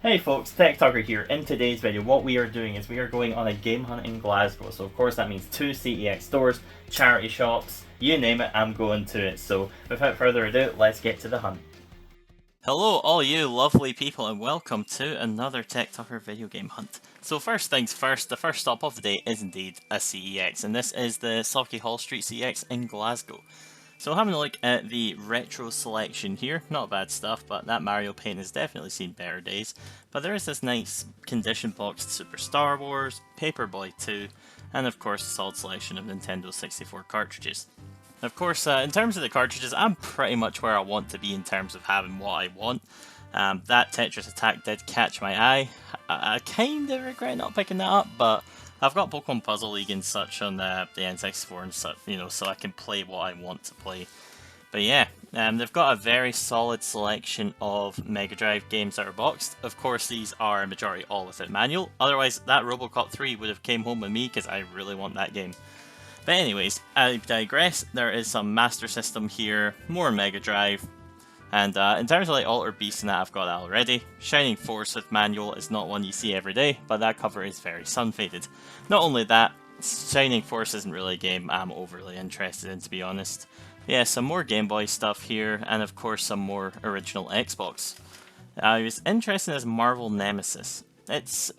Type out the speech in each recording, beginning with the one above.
Hey folks, TechTucker here. In today's video, what we are doing is we are going on a game hunt in Glasgow. So of course that means two CEX stores, charity shops, you name it, I'm going to it. So without further ado, let's get to the hunt. Hello all you lovely people and welcome to another TechTucker video game hunt. So first things first, the first stop of the day is indeed a CEX, and this is the Sauchiehall Hall Street CEX in Glasgow. So having a look at the retro selection here, not bad stuff, but that Mario paint has definitely seen better days. But there is this nice condition boxed Super Star Wars, Paperboy 2, and of course a solid selection of Nintendo 64 cartridges. Of course, in terms of the cartridges, I'm pretty much where I want to be in terms of having what I want. That Tetris Attack did catch my eye. I kind of regret not picking that up, but I've got Pokemon Puzzle League and such on the N64 and such, so I can play what I want to play. But yeah, they've got a very solid selection of Mega Drive games that are boxed. Of course, these are a majority all without manual. Otherwise, that Robocop 3 would have came home with me because I really want that game. But anyways, I digress. There is some Master System here, more Mega Drive, and in terms of like Alter Beast and that, I've got that already. Shining Force with manual is not one you see every day, but that cover is very sun-faded. Not only that, Shining Force isn't really a game I'm overly interested in, to be honest. Yeah, some more Game Boy stuff here, and of course some more original Xbox. I was interested in this Marvel Nemesis. It's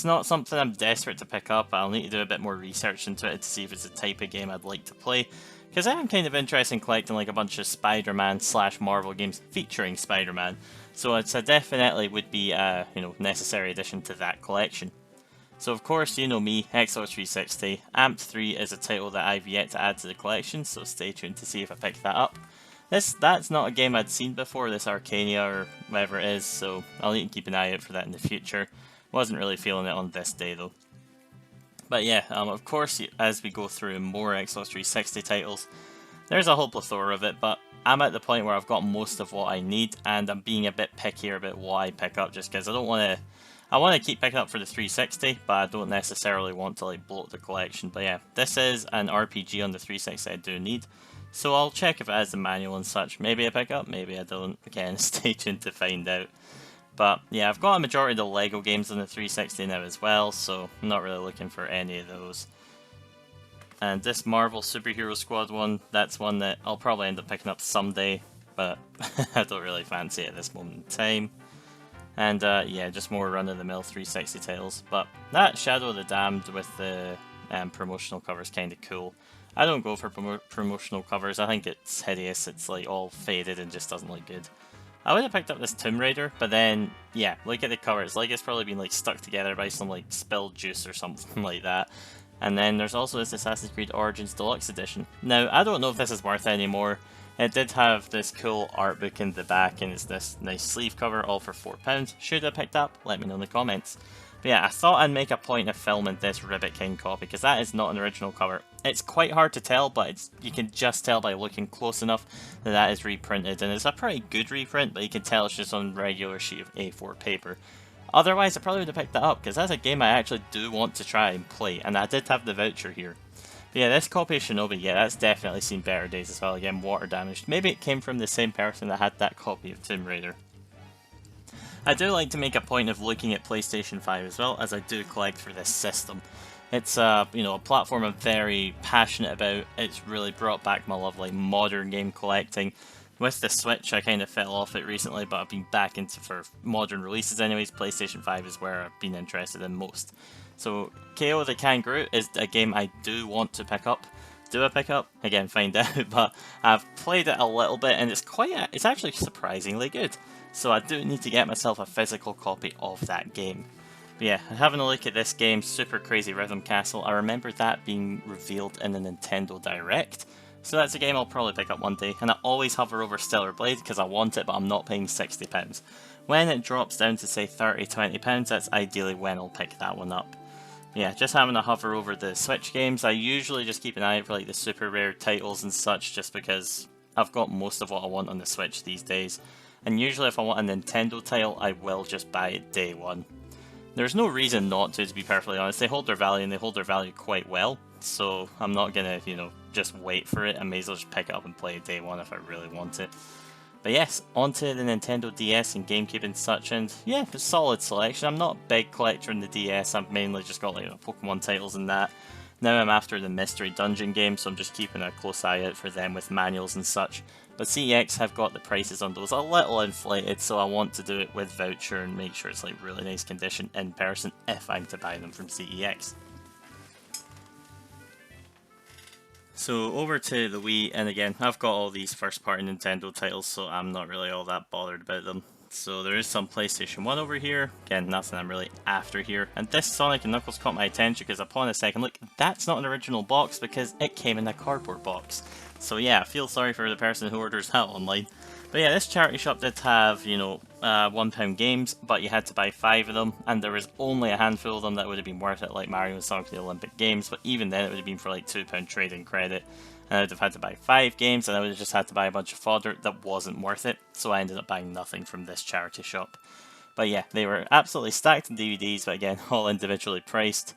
not something I'm desperate to pick up. I'll need to do a bit more research into it to see if it's the type of game I'd like to play. Because I am kind of interested in collecting like a bunch of Spider-Man / Marvel games featuring Spider-Man. So it's definitely would be a necessary addition to that collection. So of course, you know me, Xbox 360. Amped 3 is a title that I've yet to add to the collection, so stay tuned to see if I pick that up. That's not a game I'd seen before, this Arcania or whatever it is, so I'll need to keep an eye out for that in the future. Wasn't really feeling it on this day though. But yeah, of course, as we go through more Xbox 360 titles, there's a whole plethora of it, but I'm at the point where I've got most of what I need, and I'm being a bit pickier about what I pick up, just because I don't want to... I want to keep picking up for the 360, but I don't necessarily want to like bloat the collection. But yeah, this is an RPG on the 360 I do need. So I'll check if it has the manual and such. Maybe I pick up, maybe I don't. Again, stay tuned to find out. But yeah, I've got a majority of the LEGO games on the 360 now as well, so I'm not really looking for any of those. And this Marvel Superhero Squad one, that's one that I'll probably end up picking up someday, but I don't really fancy it at this moment in time. And yeah, just more run-of-the-mill 360 titles. But that Shadow of the Damned with the promotional cover is kind of cool. I don't go for promotional covers. I think it's hideous. It's like all faded and just doesn't look good. I would have picked up this Tomb Raider, but then, yeah, look at the cover. It's like it's probably been like stuck together by some like spilled juice or something like that. And then there's also this Assassin's Creed Origins Deluxe Edition. Now, I don't know if this is worth any more. It did have this cool art book in the back, and it's this nice sleeve cover, all for £4. Should I have picked up? Let me know in the comments. But yeah, I thought I'd make a point of filming this Ribbit King copy, because that is not an original cover. It's quite hard to tell, but you can just tell by looking close enough that that is reprinted, and it's a pretty good reprint, but you can tell it's just on regular sheet of A4 paper. Otherwise, I probably would have picked that up, because that's a game I actually do want to try and play, and I did have the voucher here. But yeah, this copy of Shinobi, yeah, that's definitely seen better days as well. Again, water damaged. Maybe it came from the same person that had that copy of Tomb Raider. I do like to make a point of looking at PlayStation 5 as well, as I do collect for this system. It's a platform I'm very passionate about. It's really brought back my love like modern game collecting. With the Switch, I kind of fell off it recently, but I've been back into for modern releases anyways. PlayStation 5 is where I've been interested in most. So, KO the Kangaroo is a game I do want to pick up. Do I pick up? Again, find out, but I've played it a little bit and it's actually surprisingly good. So I do need to get myself a physical copy of that game. But yeah, having a look at this game, Super Crazy Rhythm Castle, I remember that being revealed in the Nintendo Direct. So that's a game I'll probably pick up one day, and I always hover over Stellar Blade because I want it, but I'm not paying £60. When it drops down to say £30, £20, that's ideally when I'll pick that one up. Yeah, just having to hover over the Switch games, I usually just keep an eye out for like the super rare titles and such, just because I've got most of what I want on the Switch these days. And usually if I want a Nintendo title, I will just buy it day one. There's no reason not to be perfectly honest. They hold their value, and they hold their value quite well. So I'm not gonna, just wait for it. I may as well just pick it up and play it day one if I really want it. But yes, onto the Nintendo DS and GameCube and such, and yeah, a solid selection. I'm not a big collector in the DS, I've mainly just got like Pokemon titles and that. Now I'm after the Mystery Dungeon game, so I'm just keeping a close eye out for them with manuals and such. But CEX have got the prices on those a little inflated, so I want to do it with voucher and make sure it's like really nice condition in person if I'm to buy them from CEX. So over to the Wii, and again, I've got all these first-party Nintendo titles, so I'm not really all that bothered about them. So there is some PlayStation 1 over here, again, nothing I'm really after here. And this Sonic & Knuckles caught my attention because upon a second look, that's not an original box because it came in a cardboard box. So yeah, I feel sorry for the person who orders that online. But yeah, this charity shop did have, you know, £1 games, but you had to buy 5 of them, and there was only a handful of them that would have been worth it, like Mario and Sonic the Olympic Games, but even then it would have been for like £2 trade-in credit, and I would have had to buy 5 games, and I would have just had to buy a bunch of fodder that wasn't worth it, so I ended up buying nothing from this charity shop. But yeah, they were absolutely stacked in DVDs, but again, all individually priced.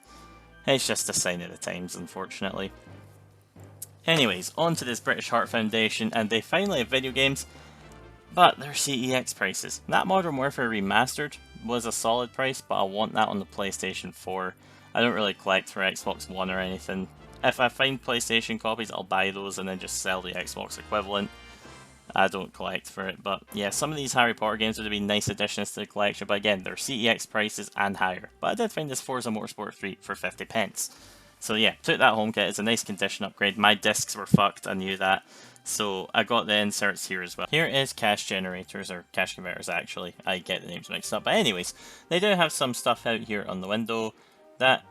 It's just a sign of the times, unfortunately. Anyways, on to this British Heart Foundation, and they finally have video games, but they're CEX prices. That Modern Warfare Remastered was a solid price, but I want that on the PlayStation 4. I don't really collect for Xbox One or anything. If I find PlayStation copies, I'll buy those and then just sell the Xbox equivalent. I don't collect for it, but yeah, some of these Harry Potter games would have been nice additions to the collection, but again, they're CEX prices and higher. But I did find this Forza Motorsport 3 for 50 pence. So yeah, took that home kit. It's a nice condition upgrade. My discs were fucked, I knew that. So I got the inserts here as well. Here is cash generators, or cash converters actually. I get the names mixed up. But anyways, they do have some stuff out here on the window.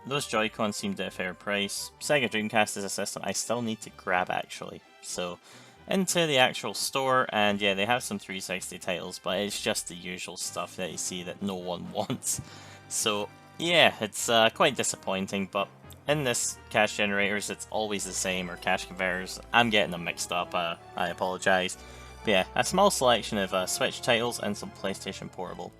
Those Joy-Cons seemed at a fair price. Sega Dreamcast is a system I still need to grab actually. So into the actual store, and yeah, they have some 360 titles, but it's just the usual stuff that you see that no one wants. So yeah, it's quite disappointing, but in this cash generators, it's always the same, or cash converters. I'm getting them mixed up, I apologise. But yeah, a small selection of Switch titles and some PlayStation Portable.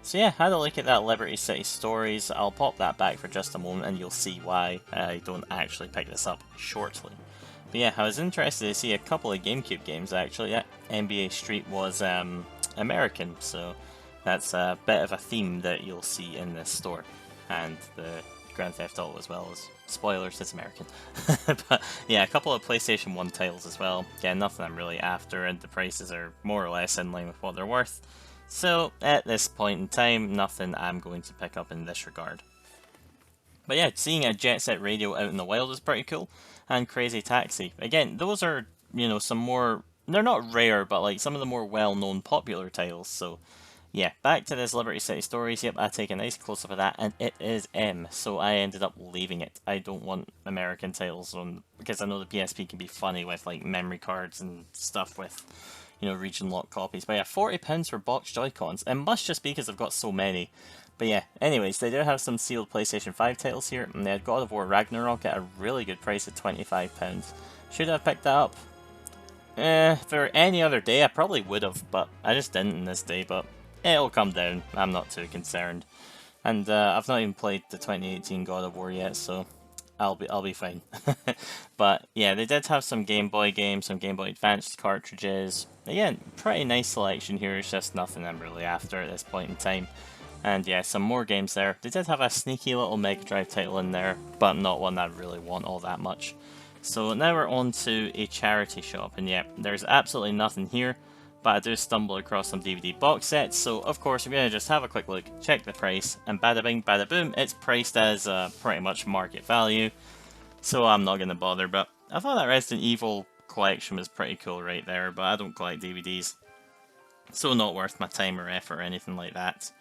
So yeah, had a look at that Liberty City Stories. I'll pop that back for just a moment and you'll see why I don't actually pick this up shortly. But yeah, I was interested to see a couple of GameCube games actually. That NBA Street was American, so that's a bit of a theme that you'll see in this store. And the Grand Theft Auto as well as spoilers, it's American. But yeah, a couple of PlayStation 1 titles as well. Again, nothing I'm really after, and the prices are more or less in line with what they're worth. So at this point in time, nothing I'm going to pick up in this regard. But yeah, seeing a Jet Set Radio out in the wild is pretty cool, and Crazy Taxi. Again, those are, you know, some more, they're not rare, but like some of the more well-known popular titles, so yeah, back to this Liberty City Stories. Yep, I take a nice close-up of that, and it is M, so I ended up leaving it. I don't want American titles on, because I know the PSP can be funny with like memory cards and stuff with, you know, region lock copies. But yeah, £40 for boxed Joy-Cons. It must just be because I've got so many. But yeah, anyways, they do have some sealed PlayStation 5 titles here, and they had God of War Ragnarok at a really good price of £25. Should I have picked that up? For any other day, I probably would have, but I just didn't in this day, but it'll come down. I'm not too concerned. And I've not even played the 2018 God of War yet, so I'll be fine. But yeah, they did have some Game Boy games, some Game Boy Advance cartridges. Again, pretty nice selection here. It's just nothing I'm really after at this point in time. And yeah, some more games there. They did have a sneaky little Mega Drive title in there, but not one I really want all that much. So now we're on to a charity shop, and yeah, there's absolutely nothing here. But I do stumble across some DVD box sets, so of course I'm going to just have a quick look, check the price, and bada bing, bada boom, it's priced as pretty much market value, so I'm not going to bother. But I thought that Resident Evil collection was pretty cool right there, but I don't collect DVDs, so not worth my time or effort or anything like that.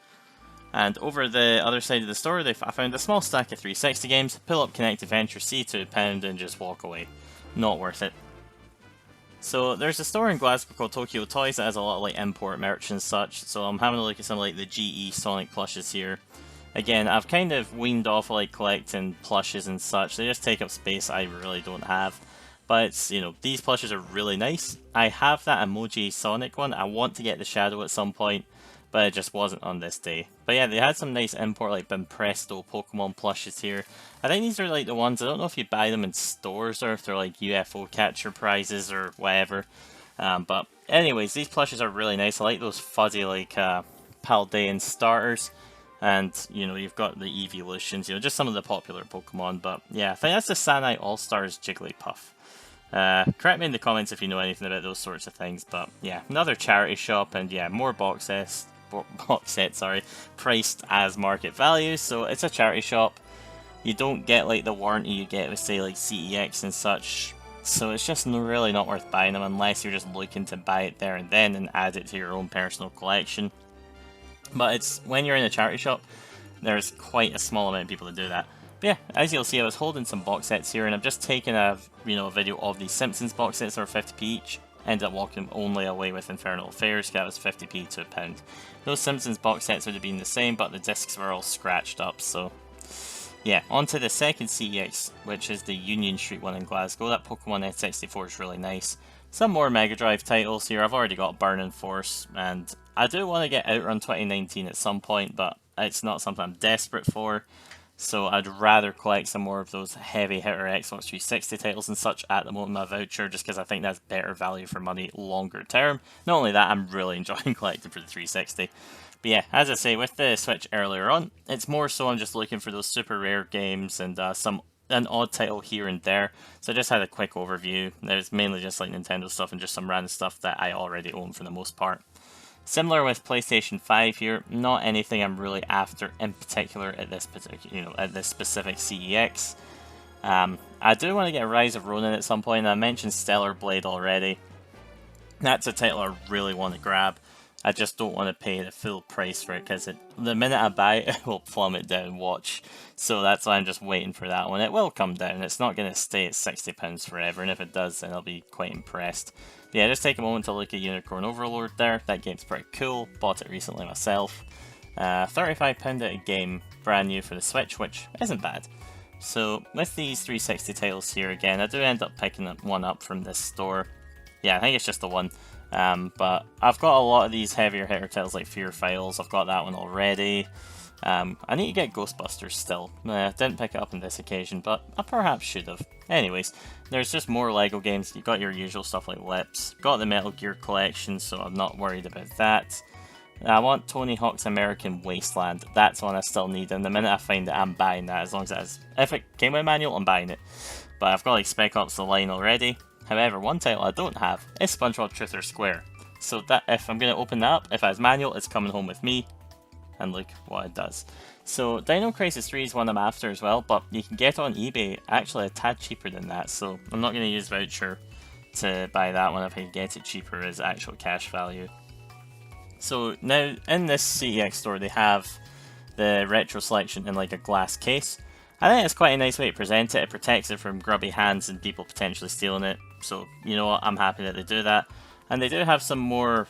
And over the other side of the store, I found a small stack of 360 games. Pull up Connect Adventure, see £2 and just walk away. Not worth it. So there's a store in Glasgow called Tokyo Toys that has a lot of like import merch and such, so I'm having a look at some like the GE Sonic plushes here. Again, I've kind of weaned off like collecting plushes and such. They just take up space I really don't have. But it's, you know, these plushes are really nice. I have that emoji Sonic one. I want to get the Shadow at some point, but it just wasn't on this day. But yeah, they had some nice import like Bimpresto Pokemon plushes here. I think these are like the ones, I don't know if you buy them in stores or if they're like UFO catcher prizes or whatever. But anyways, these plushes are really nice. I like those fuzzy, like, Paldean starters. And, you know, you've got the evolutions, you know, just some of the popular Pokemon. But, yeah, I think that's the Sanai All-Stars Jigglypuff. Correct me in the comments if you know anything about those sorts of things. But, yeah, another charity shop. And, yeah, more box sets, priced as market value. So, it's a charity shop. You don't get, like, the warranty you get with, say, like, CEX and such. So it's just really not worth buying them unless you're just looking to buy it there and then and add it to your own personal collection. But it's when you're in a charity shop, there's quite a small amount of people that do that. But yeah, as you'll see, I was holding some box sets here, and I've just taken a video of these Simpsons box sets that are 50p each. Ended up walking only away with Infernal Affairs, that was 50p to £1. Those Simpsons box sets would have been the same, but the discs were all scratched up, so yeah, on to the second CEX, which is the Union Street one in Glasgow. That Pokemon N64 is really nice. Some more Mega Drive titles here. I've already got Burning Force, and I do want to get Outrun 2019 at some point, but it's not something I'm desperate for. So I'd rather collect some more of those heavy hitter Xbox 360 titles and such at the moment in my voucher, just because I think that's better value for money longer term. Not only that, I'm really enjoying collecting for the 360. But yeah, as I say, with the Switch earlier on, it's more so I'm just looking for those super rare games and an odd title here and there. So I just had a quick overview. There's mainly just like Nintendo stuff and just some random stuff that I already own for the most part. Similar with PlayStation 5 here, not anything I'm really after in particular at this specific CEX. I do want to get Rise of Ronin at some point. I mentioned Stellar Blade already. That's a title I really want to grab. I just don't want to pay the full price for it, because the minute I buy it, it will plummet down, watch. So that's why I'm just waiting for that one. It will come down, it's not going to stay at £60 forever, and if it does, then I'll be quite impressed. But yeah, just take a moment to look at Unicorn Overlord there. That game's pretty cool, bought it recently myself. £35 at a game, brand new for the Switch, which isn't bad. So with these 360 titles here again, I do end up picking one up from this store. Yeah, I think it's just the one. But I've got a lot of these heavier hitter titles like Fear Files. I've got that one already. I need to get Ghostbusters still. Didn't pick it up on this occasion, but I perhaps should have. Anyways, there's just more LEGO games. You've got your usual stuff like Lips. Got the Metal Gear collection, so I'm not worried about that. I want Tony Hawk's American Wasteland. That's one I still need, and the minute I find it, I'm buying that. As long as if it came with a manual, I'm buying it. But I've got like Spec Ops The Line already. However, one title I don't have is SpongeBob Truth or Square. So that if I'm going to open that up, if it has manual, it's coming home with me. And look what it does. So Dino Crisis 3 is one I'm after as well, but you can get it on eBay actually a tad cheaper than that. So I'm not going to use voucher to buy that one if I can get it cheaper as actual cash value. So now in this CEX store they have the retro selection in like a glass case. I think it's quite a nice way to present it. It protects it from grubby hands and people potentially stealing it. So, you know what, I'm happy that they do that. And they do have some more,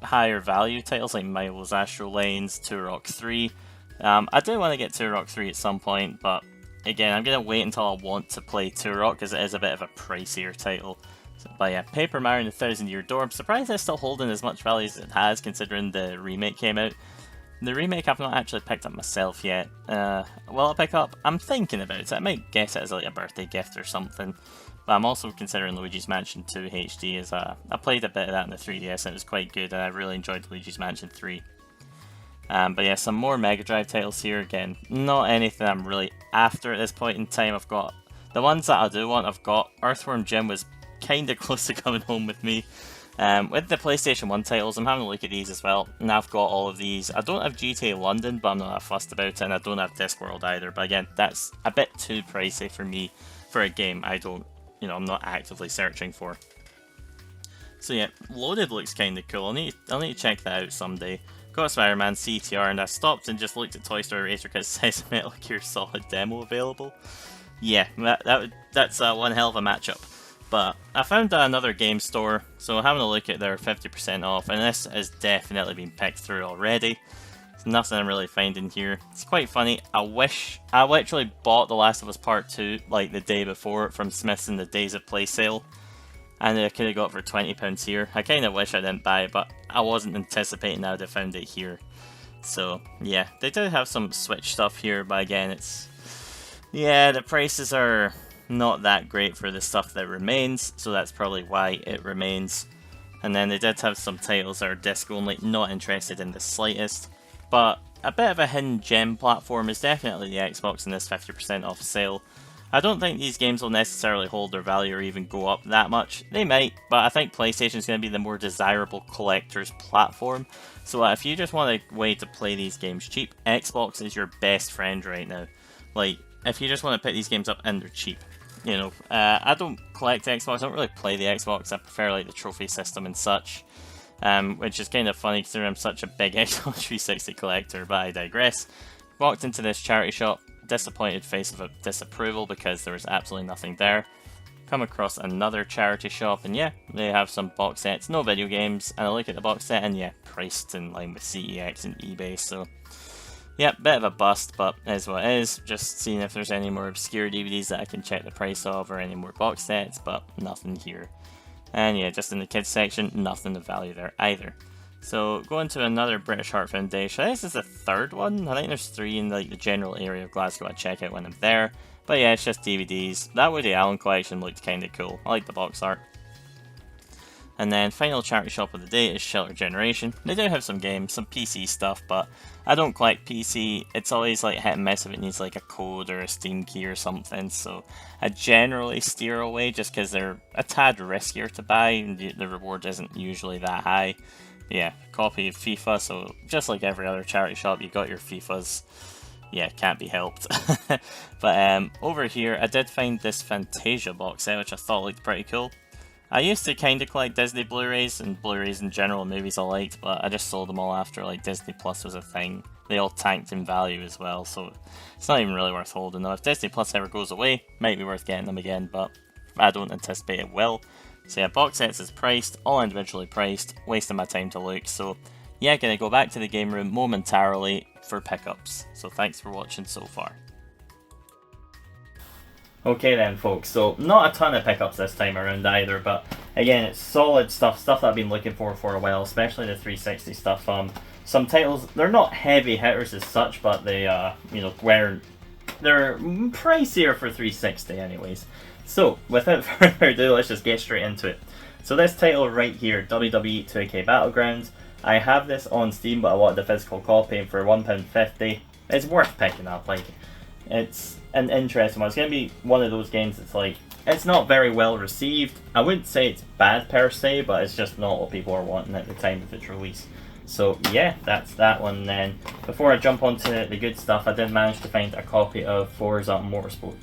higher value titles like Milo's Astro Lanes, Turok 3. I do want to get Turok 3 at some point, but again, I'm going to wait until I want to play Turok because it is a bit of a pricier title. But yeah, Paper Mario and the Thousand Year Door. I'm surprised it's still holding as much value as it has considering the remake came out. The remake I've not actually picked up myself yet. Will I pick up? I'm thinking about it. I might guess it as like a birthday gift or something. But I'm also considering Luigi's Mansion 2 HD as I played a bit of that in the 3DS and it was quite good and I really enjoyed Luigi's Mansion 3. But yeah, some more Mega Drive titles here. Again, not anything I'm really after at this point in time. I've got the ones that I do want. I've got Earthworm Jim was kind of close to coming home with me. With the PlayStation 1 titles, I'm having a look at these as well, and I've got all of these. I don't have GTA London, but I'm not that fussed about it, and I don't have Discworld either, but again, that's a bit too pricey for me for a game I'm not actively searching for. So yeah, Loaded looks kind of cool. I'll need to check that out someday. Got Spider-Man CTR, and I stopped and just looked at Toy Story Racer because it says Metal Gear Solid demo available. Yeah, that's one hell of a matchup. But I found another game store, so having a look at their 50% off, and this has definitely been picked through already. There's nothing I'm really finding here. It's quite funny. I literally bought The Last of Us Part 2 like the day before from Smith's in the Days of Play sale, and I could have got it for £20 here. I kind of wish I didn't buy it, but I wasn't anticipating I would have found it here. So yeah, they do have some Switch stuff here, but again, the prices are not that great for the stuff that remains, so that's probably why it remains. And then they did have some titles that are disc only, not interested in the slightest. But a bit of a hidden gem platform is definitely the Xbox in this 50% off sale. I don't think these games will necessarily hold their value or even go up that much. They might, but I think PlayStation is going to be the more desirable collector's platform. So if you just want a way to play these games cheap, Xbox is your best friend right now. Like, if you just want to pick these games up and they're cheap. You know, I don't collect Xbox, I don't really play the Xbox, I prefer like the trophy system and such. Which is kind of funny considering I'm such a big Xbox 360 collector, but I digress. Walked into this charity shop, disappointed face of disapproval because there was absolutely nothing there. Come across another charity shop and yeah, they have some box sets, no video games, and I look at the box set and yeah, priced in line with CEX and eBay, so yeah, bit of a bust, but is what it is. Just seeing if there's any more obscure DVDs that I can check the price of or any more box sets, but nothing here. And yeah, just in the kids section, nothing of value there either. So going to another British Heart Foundation, I think this is the third one. I think there's 3 in like the general area of Glasgow I check out when I'm there. But yeah, it's just DVDs. That Woody Allen collection looked kinda cool. I like the box art. And then final charity shop of the day is Shelter Generation. They do have some games, some PC stuff, but I don't collect PC. It's always like hit and miss if it needs like a code or a Steam key or something, so I generally steer away just because they're a tad riskier to buy and the reward isn't usually that high. But yeah, copy of FIFA, so just like every other charity shop, you got your FIFAs. Yeah, can't be helped. But over here, I did find this Fantasia box set, which I thought looked pretty cool. I used to kind of collect Disney Blu-rays and Blu-rays in general, movies I liked, but I just sold them all after like Disney Plus was a thing. They all tanked in value as well, so it's not even really worth holding though. If Disney Plus ever goes away, might be worth getting them again, but I don't anticipate it will. So yeah, box sets is priced, all individually priced, wasting my time to look, so yeah, gonna go back to the game room momentarily for pickups. So thanks for watching so far. Okay then folks, so not a ton of pickups this time around either, but again it's solid stuff that I've been looking for a while, especially the 360 stuff. Some titles, they're not heavy hitters as such, but they you know, they're pricier for 360 anyways. So without further ado, let's just get straight into it. So this title right here, WWE 2K Battlegrounds, I have this on Steam but I wanted the physical copy, and for £1.50 it's worth picking up. Like, it's an interesting one. It's going to be one of those games that's like, it's not very well received. I wouldn't say it's bad per se, but it's just not what people are wanting at the time of its release. So yeah, that's that one then. Before I jump onto the good stuff, I did manage to find a copy of Forza Motorsport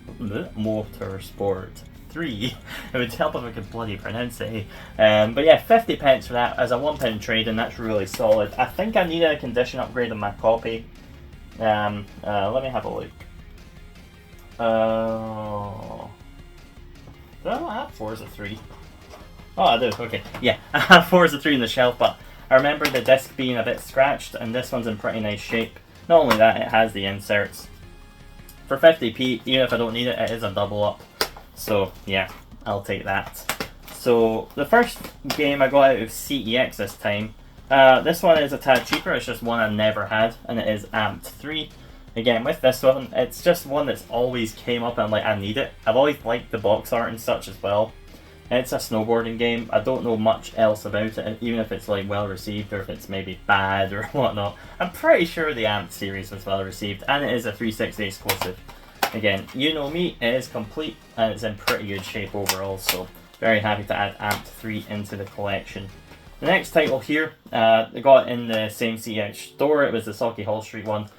3. It would help if I could bloody pronounce it. But yeah, 50 pence for that as a £1 trade, and that's really solid. I think I needed a condition upgrade on my copy. Let me have a look. Do I not have Forza 3? Oh, I do, okay. Yeah, I have Forza 3 in the shelf, but I remember the disc being a bit scratched, and this one's in pretty nice shape. Not only that, it has the inserts. For 50p, even if I don't need it, it is a double up. So, yeah, I'll take that. So, the first game I got out of CEX this time, this one is a tad cheaper, it's just one I never had, and it is Amped 3. Again, with this one, it's just one that's always came up and like, I need it. I've always liked the box art and such as well. And it's a snowboarding game. I don't know much else about it, even if it's like well received or if it's maybe bad or whatnot. I'm pretty sure the Amped series was well received, and it is a 360 exclusive. Again, you know me, it is complete and it's in pretty good shape overall, so very happy to add Amped 3 into the collection. The next title here, I got in the same CEX store. It was the Sauchiehall Hall Street one.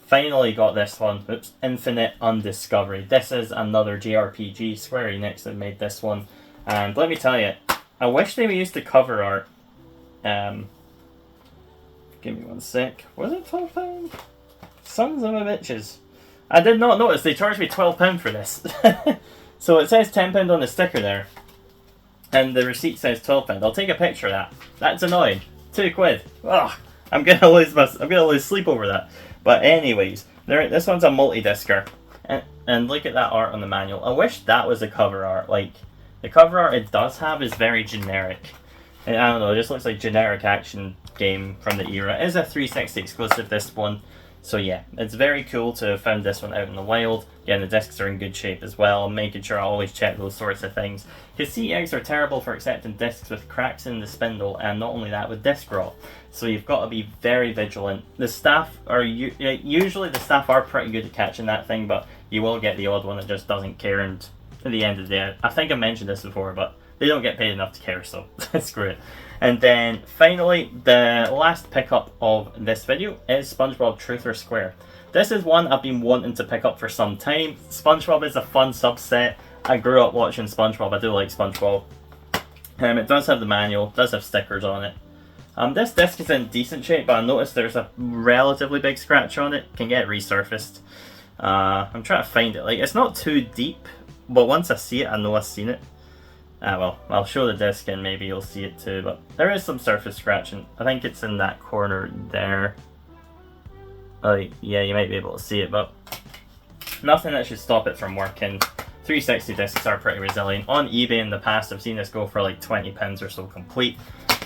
Finally got this one. Oops, Infinite Undiscovery. This is another JRPG. Square Enix that made this one. And let me tell you, I wish they used the cover art. Give me one sec. Was it £12? Sons of a bitches. I did not notice they charged me £12 for this. So it says £10 on the sticker there. And the receipt says £12. I'll take a picture of that. That's annoying. £2. Ugh, I'm gonna lose sleep over that. But anyways, this one's a multi-discer. And look at that art on the manual. I wish that was the cover art. Like, the cover art it does have is very generic. And I don't know, it just looks like generic action game from the era. It is a 360 exclusive, this one. So yeah, it's very cool to have found this one out in the wild. Again, the discs are in good shape as well. I'm making sure I always check those sorts of things. Because CEX are terrible for accepting discs with cracks in the spindle, and not only that, with disc rot. So you've got to be very vigilant. The staff are usually the staff are pretty good at catching that thing, but you will get the odd one that just doesn't care. And at the end of the day, I think I mentioned this before, but they don't get paid enough to care, so that's great. And then finally, the last pickup of this video is SpongeBob Truth or Square. This is one I've been wanting to pick up for some time. SpongeBob is a fun subset. I grew up watching SpongeBob. I do like SpongeBob. It does have the manual, does have stickers on it. This disc is in decent shape, but I noticed there's a relatively big scratch on it. Can get resurfaced. I'm trying to find it. Like, it's not too deep, but once I see it, I know I've seen it. Well, I'll show the disc and maybe you'll see it too, but there is some surface scratching. I think it's in that corner there. Yeah, you might be able to see it, but nothing that should stop it from working. 360 discs are pretty resilient. On eBay in the past, I've seen this go for like £20 or so complete,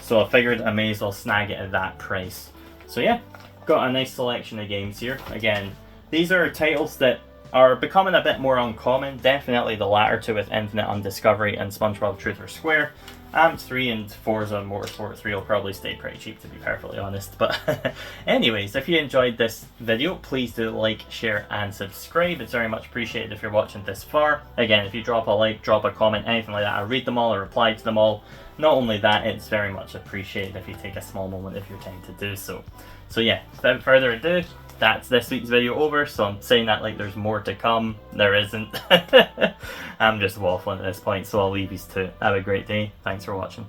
so I figured I may as well snag it at that price. So yeah, got a nice selection of games here. Again, these are titles that are becoming a bit more uncommon. Definitely the latter two with Infinite Undiscovery and SpongeBob Truth or Square. AMP3 and Forza Motorsport 3 will probably stay pretty cheap, to be perfectly honest. But anyways, if you enjoyed this video, please do like, share and subscribe. It's very much appreciated if you're watching this far. Again, if you drop a like, drop a comment, anything like that, I read them all, I reply to them all. Not only that, it's very much appreciated if you take a small moment of your time to do so. So yeah, without further ado, that's this week's video over. So I'm saying that like there's more to come. There isn't. I'm just waffling at this point, so I'll leave you to it. Have a great day. Thanks for watching.